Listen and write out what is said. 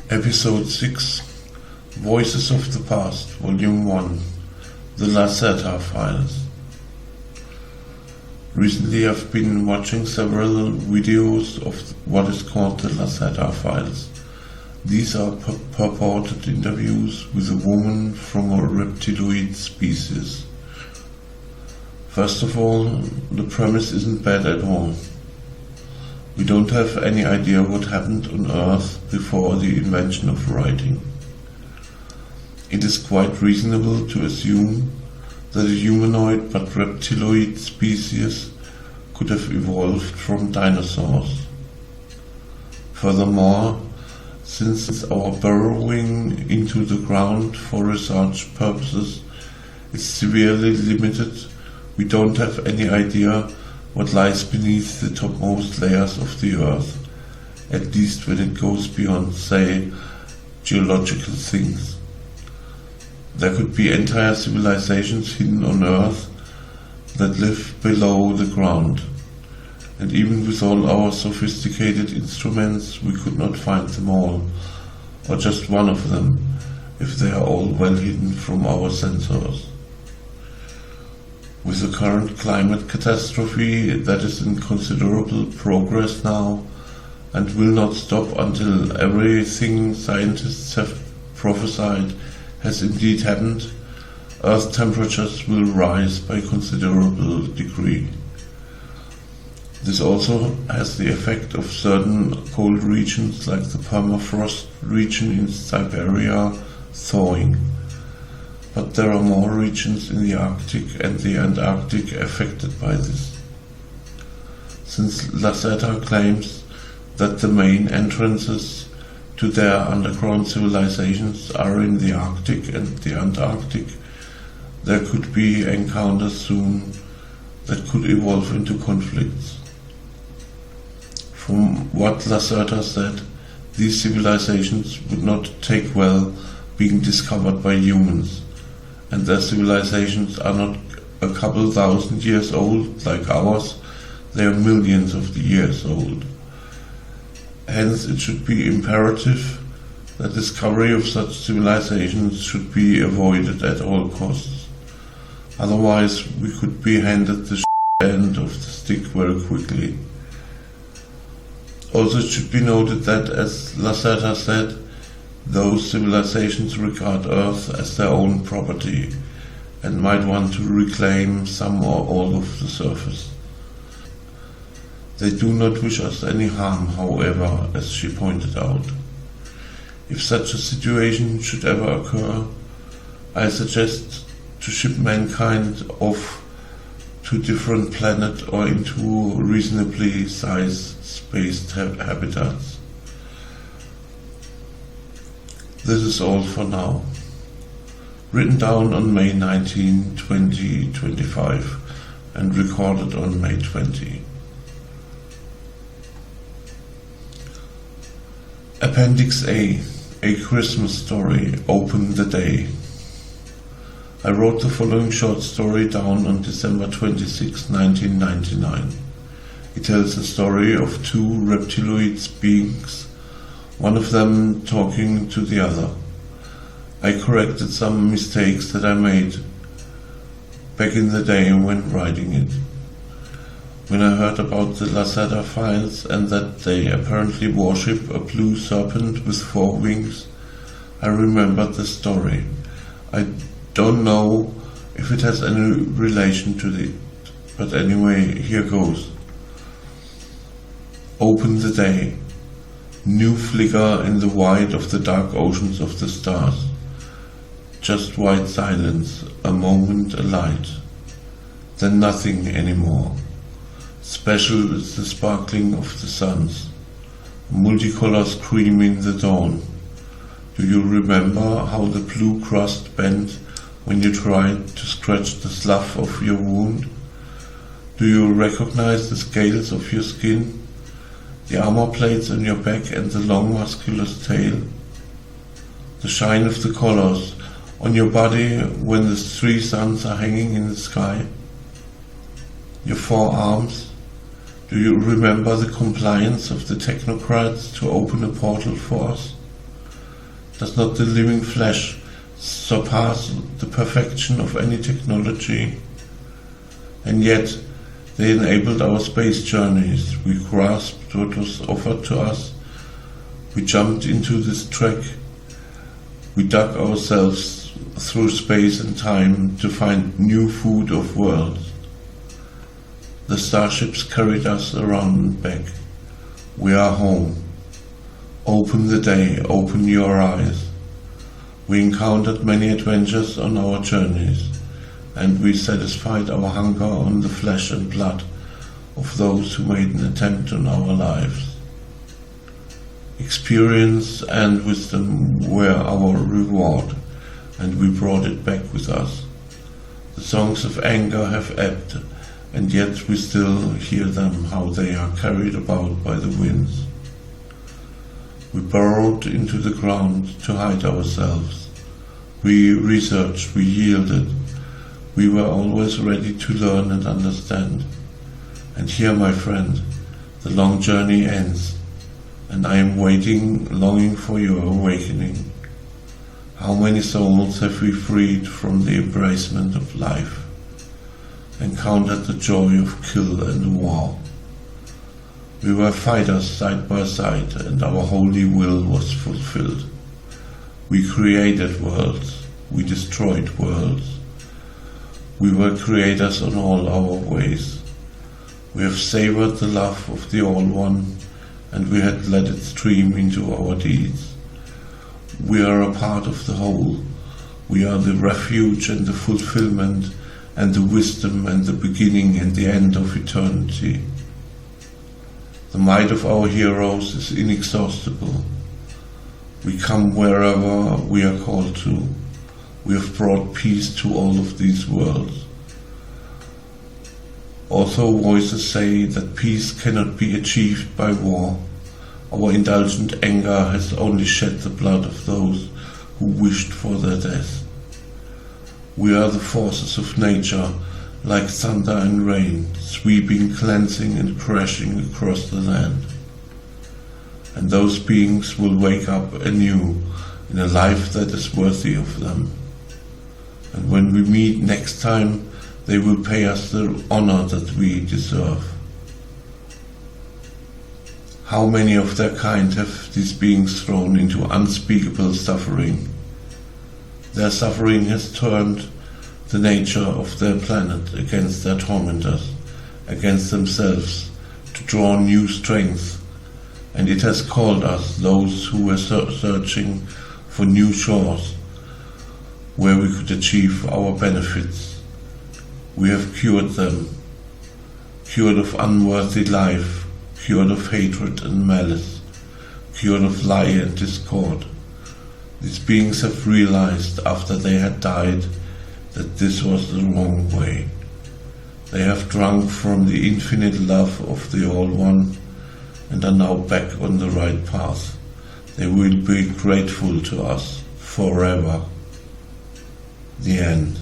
Episode 6, Voices of the Past, Volume 1, The Lacerta Files. Recently I've been watching several videos of what is called the Lacerta Files. These are purported interviews with a woman from a reptiloid species. First of all, the premise isn't bad at all. We don't have any idea what happened on Earth before the invention of writing. It is quite reasonable to assume that a humanoid but reptiloid species could have evolved from dinosaurs. Furthermore, since our burrowing into the ground for research purposes is severely limited, we don't have any idea what lies beneath the topmost layers of the Earth, at least when it goes beyond, say, geological things. There could be entire civilizations hidden on Earth that live below the ground, and even with all our sophisticated instruments we could not find them all, or just one of them, if they are all well hidden from our sensors. With the current climate catastrophe that is in considerable progress now and will not stop until everything scientists have prophesied has indeed happened, Earth temperatures will rise by a considerable degree. This also has the effect of certain cold regions like the permafrost region in Siberia thawing. But there are more regions in the Arctic and the Antarctic affected by this. Since Lacerta claims that the main entrances to their underground civilizations are in the Arctic and the Antarctic, there could be encounters soon that could evolve into conflicts. From what Lacerta said, these civilizations would not take well being discovered by humans, and their civilizations are not a couple thousand years old like ours, they are millions of years old. Hence it should be imperative that discovery of such civilizations should be avoided at all costs. Otherwise we could be handed the end of the stick very quickly. Also it should be noted that, as Lacerta said, those civilizations regard Earth as their own property and might want to reclaim some or all of the surface. They do not wish us any harm, however, as she pointed out. If such a situation should ever occur, I suggest to ship mankind off to a different planet or into reasonably sized spaced habitats. This is all for now. Written down on May 19, 2025 and recorded on May 20. Appendix A Christmas Story, Open the Day. I wrote the following short story down on December 26, 1999. It tells the story of two reptiloid beings, one of them talking to the other. I corrected some mistakes that I made back in the day when writing it. When I heard about the Lacerta Files and that they apparently worship a blue serpent with 4 wings, I remembered the story. I don't know if it has any relation to it, but anyway, here goes. Open the day. New flicker in the white of the dark oceans of the stars. Just white silence, a moment, a light. Then nothing anymore. Special is the sparkling of the suns. A multicolor scream in the dawn. Do you remember how the blue crust bent when you tried to scratch the slough of your wound? Do you recognize the scales of your skin? The armor plates on your back and the long muscular tail? The shine of the colors on your body when the 3 suns are hanging in the sky? Your 4 arms? Do you remember the compliance of the technocrats to open a portal for us? Does not the living flesh surpass the perfection of any technology? And yet, they enabled our space journeys. We grasped what was offered to us. We jumped into this trek. We dug ourselves through space and time to find new food of worlds. The starships carried us around and back. We are home. Open the day, open your eyes. We encountered many adventures on our journeys, and we satisfied our hunger on the flesh and blood of those who made an attempt on our lives. Experience and wisdom were our reward, and we brought it back with us. The songs of anger have ebbed, and yet we still hear them, how they are carried about by the winds. We burrowed into the ground to hide ourselves. We researched, we yielded. We were always ready to learn and understand. And here, my friend, the long journey ends, and I am waiting, longing for your awakening. How many souls have we freed from the embracement of life, encountered the joy of kill and war? We were fighters side by side, and our holy will was fulfilled. We created worlds, we destroyed worlds. We were creators on all our ways. We have savored the love of the All One, and we had let it stream into our deeds. We are a part of the whole. We are the refuge and the fulfillment and the wisdom and the beginning and the end of eternity. The might of our heroes is inexhaustible. We come wherever we are called to. We have brought peace to all of these worlds. Although voices say that peace cannot be achieved by war, our indulgent anger has only shed the blood of those who wished for their death. We are the forces of nature, like thunder and rain, sweeping, cleansing and crashing across the land. And those beings will wake up anew in a life that is worthy of them. And when we meet next time, they will pay us the honor that we deserve. How many of their kind have these beings thrown into unspeakable suffering? Their suffering has turned the nature of their planet against their tormentors, against themselves, to draw new strength, and it has called us, those who were searching for new shores where we could achieve our benefits. We have cured them, cured of unworthy life, cured of hatred and malice, cured of lie and discord. These beings have realized after they had died that this was the wrong way. They have drunk from the infinite love of the All One and are now back on the right path. They will be grateful to us forever. The end.